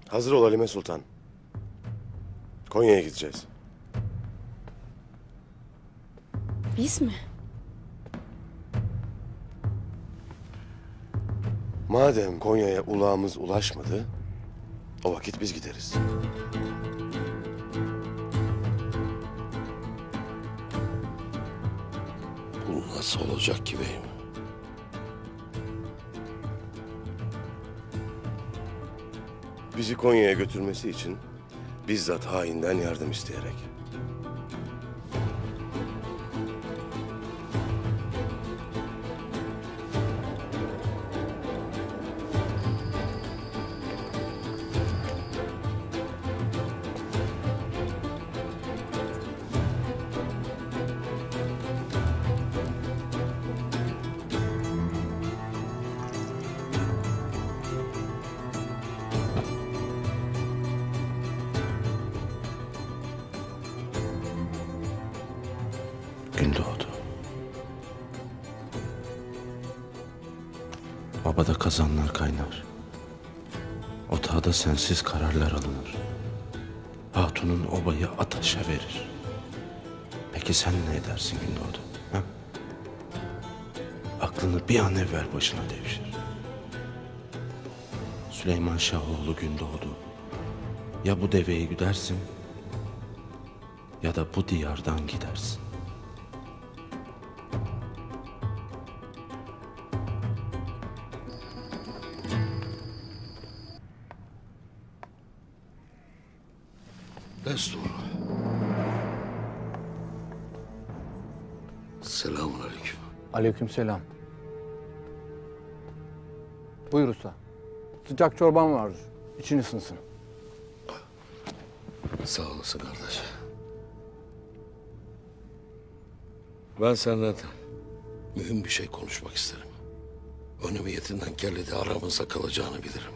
Hazır ol Halime Sultan. Konya'ya gideceğiz. Biz mi? Madem Konya'ya ulağımız ulaşmadı, o vakit biz gideriz. Bu nasıl olacak ki beyim? Bizi Konya'ya götürmesi için bizzat hainden yardım isteyerek. Gün doğdu. Obada kazanlar kaynar. Otağda sensiz kararlar alınır. Hatunun obayı ataşa verir. Peki sen ne edersin Gündoğdu? Ha? Aklını bir an evvel başına devşir. Süleyman Şahoğlu Gündoğdu. Ya bu deveyi güdersin ya da bu diyardan gidersin. Destur. Selamun aleyküm. Aleykümselam. Buyur usta. Sıcak çorban vardır. İçin ısınsın. Sağ olasın kardeş. Ben senden mühim bir şey konuşmak isterim. Önümiyetinden kelledi aramızda kalacağını bilirim.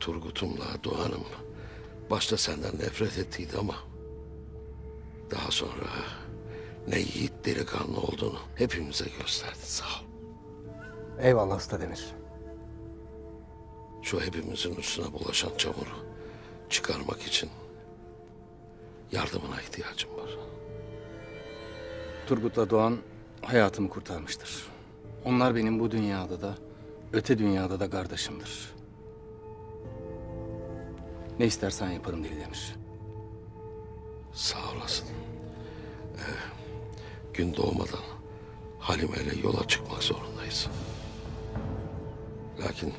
Turgut'umla Doğan'ım başta senden nefret ettiydi ama daha sonra ne yiğit delikanlı olduğunu hepimize gösterdi. Sağ ol. Eyvallah usta Demir. Şu hepimizin üstüne bulaşan çamuru çıkarmak için yardımına ihtiyacım var. Turgut'la Doğan hayatımı kurtarmıştır. Onlar benim bu dünyada da öte dünyada da kardeşimdir. Ne istersen yaparım Deli Demir. Sağ olasın. Gün doğmadan Halime ile yola çıkmak zorundayız. Lakin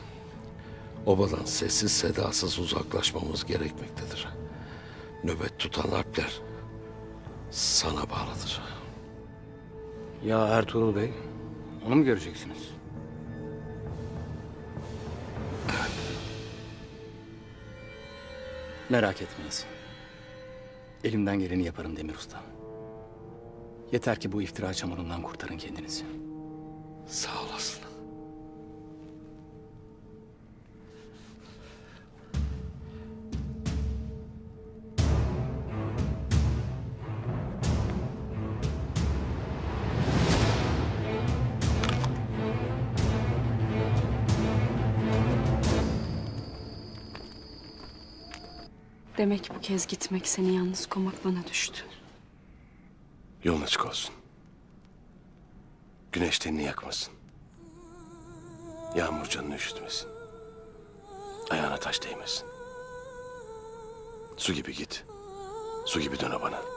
obadan sessiz sedasız uzaklaşmamız gerekmektedir. Nöbet tutan alpler sana bağlıdır. Ya Ertuğrul Bey, onu mu göreceksiniz? Merak etmeyiz. Elimden geleni yaparım Demir Usta. Yeter ki bu iftira çamurundan kurtarın kendinizi. Sağ olasın. Demek bu kez gitmek, seni yalnız koymak bana düştü. Yolun açık olsun. Güneş tenini yakmasın. Yağmur canını üşütmesin. Ayağına taş değmesin. Su gibi git. Su gibi dön bana.